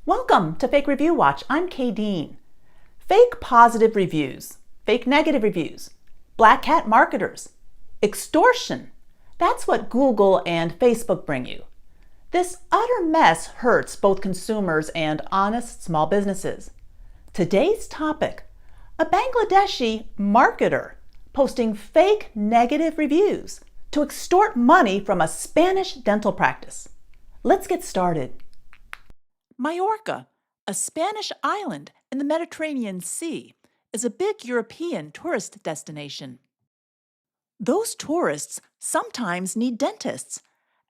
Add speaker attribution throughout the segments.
Speaker 1: Welcome to Fake Review Watch. I'm Kay Dean. Fake positive reviews, fake negative reviews, black hat marketers, extortion. That's what Google and Facebook bring you. This utter mess hurts both consumers and honest small businesses. Today's topic, a Bangladeshi marketer posting fake negative reviews to extort money from a Spanish dental practice. Let's get started.
Speaker 2: Majorca, a Spanish island in the Mediterranean Sea, is a big European tourist destination. Those tourists sometimes need dentists,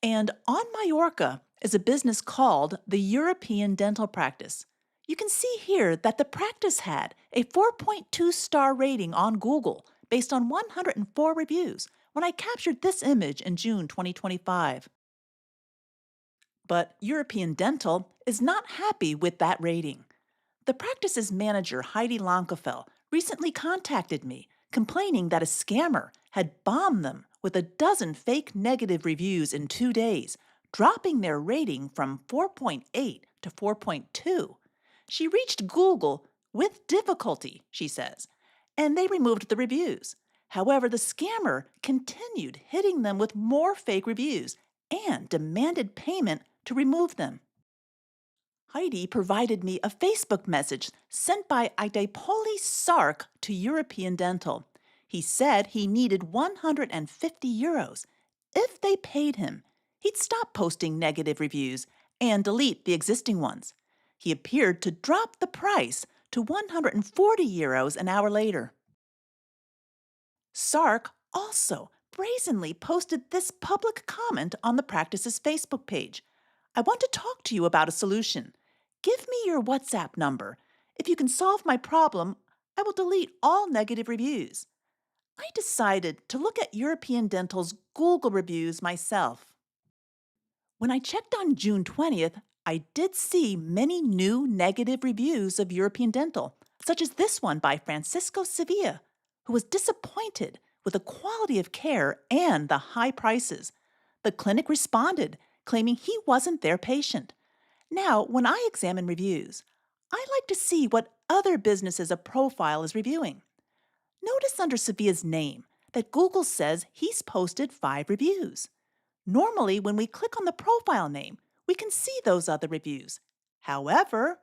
Speaker 2: and on Majorca is a business called the European Dental Practice. You can see here that the practice had a 4.2-star rating on Google based on 104 reviews when I captured this image in June 2025. But European Dental is not happy with that rating. The practice's manager, Heidi Lankefel, recently contacted me, complaining that a scammer had bombed them with a dozen fake negative reviews in 2 days, dropping their rating from 4.8 to 4.2. She reached Google with difficulty, she says, and they removed the reviews. However, the scammer continued hitting them with more fake reviews and demanded payment to remove them. Heidi provided me a Facebook message sent by Idepoli Sark to European Dental. He said he needed 150 euros. If they paid him, he'd stop posting negative reviews and delete the existing ones. He appeared to drop the price to 140 euros an hour later. Sark also brazenly posted this public comment on the practice's Facebook page. I want to talk to you about a solution. Give me your WhatsApp number. If you can solve my problem, I will delete all negative reviews. I decided to look at European Dental's Google reviews myself. When I checked on June 20th, I did see many new negative reviews of European Dental, such as this one by Francisco Sevilla, who was disappointed with the quality of care and the high prices. The clinic responded, claiming he wasn't their patient. Now, when I examine reviews, I like to see what other businesses a profile is reviewing. Notice under Sevilla's name that Google says he's posted 5 reviews. Normally, when we click on the profile name, we can see those other reviews. However,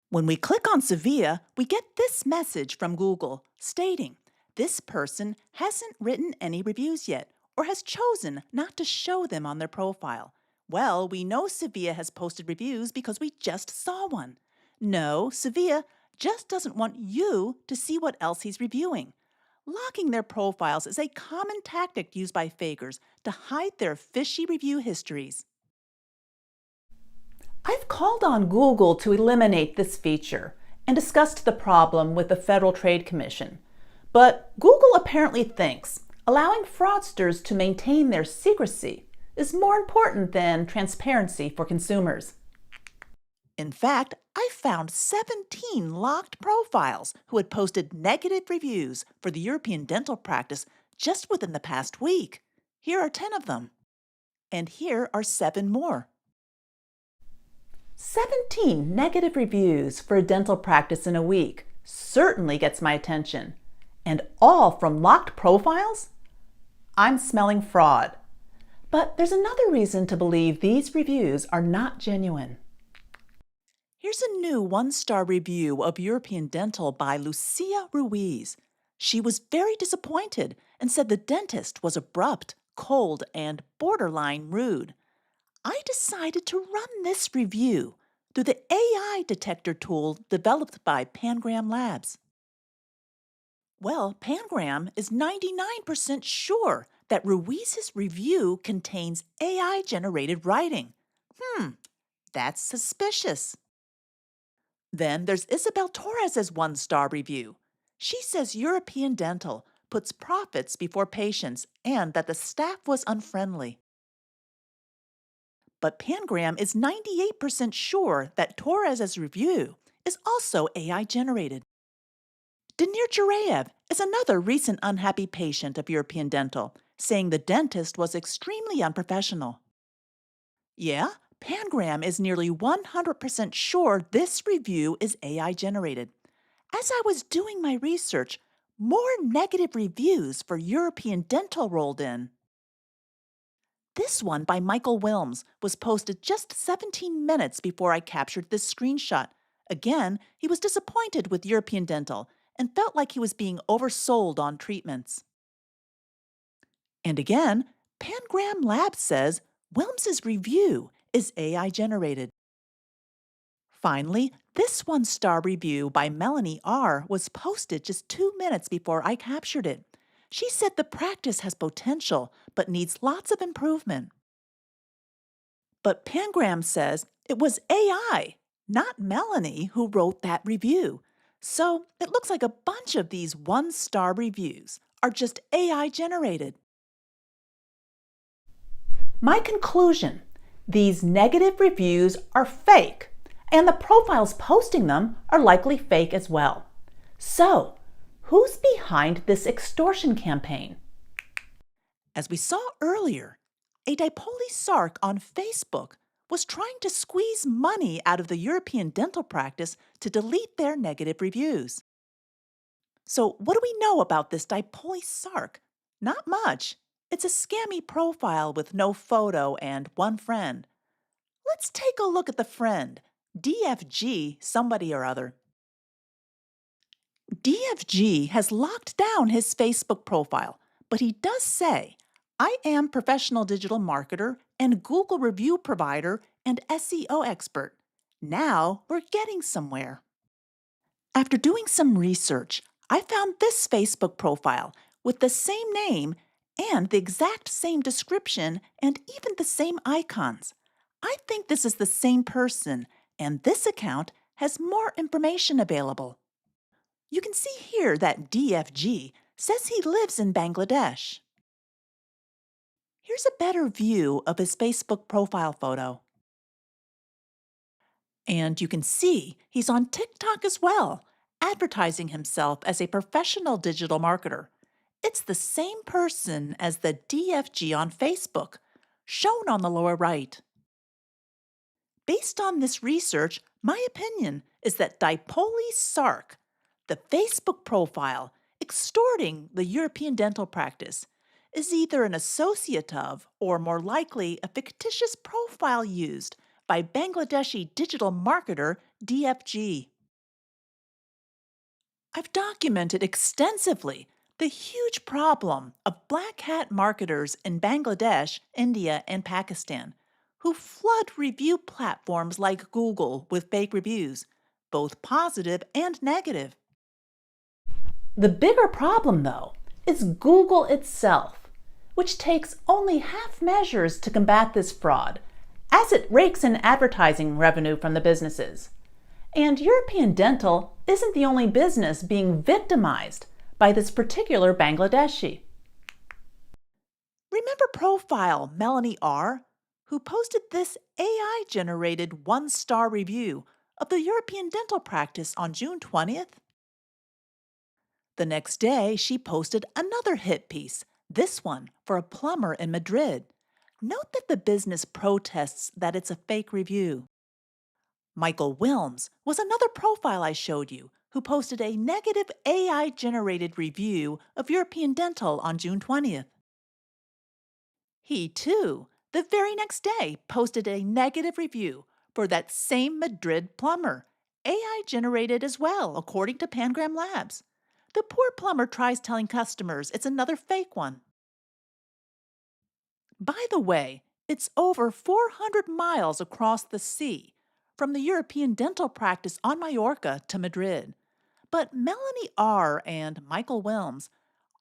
Speaker 2: when we click on Sevilla, we get this message from Google stating, this person hasn't written any reviews yet or has chosen not to show them on their profile. Well, we know Sevilla has posted reviews because we just saw one. No, Sevilla just doesn't want you to see what else he's reviewing. Locking their profiles is a common tactic used by fakers to hide their fishy review histories.
Speaker 1: I've called on Google to eliminate this feature and discussed the problem with the Federal Trade Commission. But Google apparently thinks allowing fraudsters to maintain their secrecy is more important than transparency for consumers.
Speaker 2: In fact, I found 17 locked profiles who had posted negative reviews for the European Dental Practice just within the past week. Here are 10 of them. And here are 7 more.
Speaker 1: 17 negative reviews for a dental practice in a week certainly gets my attention. And all from locked profiles? I'm smelling fraud. But there's another reason to believe these reviews are not genuine.
Speaker 2: Here's a new 1-star review of European Dental by Lucia Ruiz. She was very disappointed and said the dentist was abrupt, cold, and borderline rude. I decided to run this review through the AI detector tool developed by Pangram Labs. Well, Pangram is 99% sure that Ruiz's review contains AI-generated writing. That's suspicious. Then there's Isabel Torres's 1-star review. She says European Dental puts profits before patients and that the staff was unfriendly. But Pangram is 98% sure that Torres's review is also AI-generated. Denir Jurayev is another recent unhappy patient of European Dental, saying the dentist was extremely unprofessional. Yeah, Pangram is nearly 100% sure this review is AI generated. As I was doing my research, more negative reviews for European Dental rolled in. This one by Michael Wilms was posted just 17 minutes before I captured this screenshot. Again, he was disappointed with European Dental and felt like he was being oversold on treatments. And again, Pangram Labs says Wilms's review is AI generated. Finally, this one-star review by Melanie R. was posted just 2 minutes before I captured it. She said the practice has potential, but needs lots of improvement. But Pangram says it was AI, not Melanie, who wrote that review. So it looks like a bunch of these one-star reviews are just AI generated.
Speaker 1: My conclusion: these negative reviews are fake, and the profiles posting them are likely fake as well. So, who's behind this extortion campaign?
Speaker 2: As we saw earlier, a dipolysarc on Facebook was trying to squeeze money out of the European dental practice to delete their negative reviews. So, what do we know about this dipolysarc? Not much. It's a scammy profile with no photo and one friend. Let's take a look at the friend, DFG somebody or other. DFG has locked down his Facebook profile, but he does say, I am professional digital marketer and Google review provider and SEO expert. Now we're getting somewhere. After doing some research, I found this Facebook profile with the same name and the exact same description and even the same icons. I think this is the same person, and this account has more information available. You can see here that DFG says he lives in Bangladesh. Here's a better view of his Facebook profile photo. And you can see he's on TikTok as well, advertising himself as a professional digital marketer. It's the same person as the DFG on Facebook, shown on the lower right. Based on this research, my opinion is that dipolysarc, the Facebook profile extorting the European dental practice, is either an associate of, or more likely a fictitious profile used by Bangladeshi digital marketer DFG. I've documented extensively the huge problem of black hat marketers in Bangladesh, India, and Pakistan who flood review platforms like Google with fake reviews, both positive and negative.
Speaker 1: The bigger problem, though, is Google itself, which takes only half measures to combat this fraud, as it rakes in advertising revenue from the businesses. And European Dental isn't the only business being victimized by this particular Bangladeshi.
Speaker 2: Remember profile Melanie R., who posted this AI-generated one-star review of the European dental practice on June 20th? The next day, she posted another hit piece, this one for a plumber in Madrid. Note that the business protests that it's a fake review. Michael Wilms was another profile I showed you, who posted a negative AI-generated review of European Dental on June 20th. He, too, the very next day, posted a negative review for that same Madrid plumber, AI-generated as well, according to Pangram Labs. The poor plumber tries telling customers it's another fake one. By the way, it's over 400 miles across the sea, from the European dental practice on Mallorca to Madrid. But Melanie R. and Michael Wilms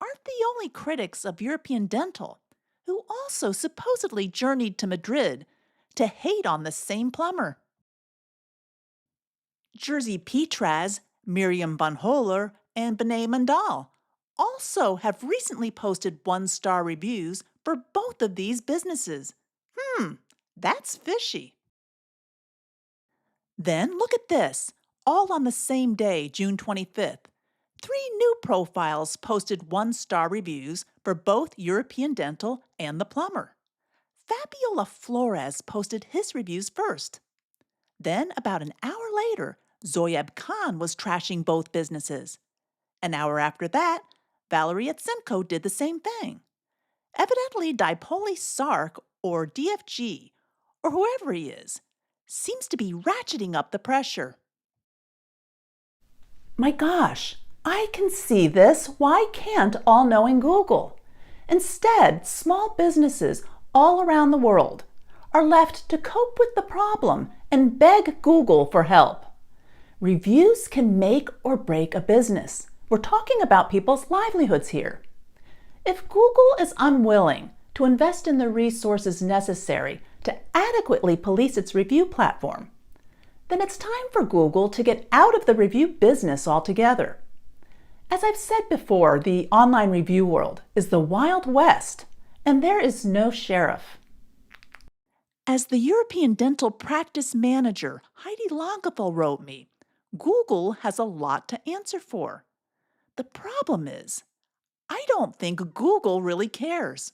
Speaker 2: aren't the only critics of European dental, who also supposedly journeyed to Madrid to hate on the same plumber. Jerzy Petraz, Miriam Van Holler, and Benet Mandal also have recently posted one-star reviews for both of these businesses. That's fishy. Then look at this, all on the same day, June 25th. 3 new profiles posted one-star reviews for both European Dental and the plumber. Fabiola Flores posted his reviews first. Then, about an hour later, Zoyeb Khan was trashing both businesses. An hour after that, Valerie Yatsenko did the same thing. Evidently, Dipoli Sark, or DFG, or whoever he is, seems to be ratcheting up the pressure.
Speaker 1: My gosh, I can see this. Why can't all-knowing Google? Instead, small businesses all around the world are left to cope with the problem and beg Google for help. Reviews can make or break a business. We're talking about people's livelihoods here. If Google is unwilling to invest in the resources necessary to adequately police its review platform, then it's time for Google to get out of the review business altogether. As I've said before, the online review world is the Wild West, and there is no sheriff.
Speaker 2: As the European dental practice manager Heidi Lagerfeld wrote me, Google has a lot to answer for. The problem is, I don't think Google really cares.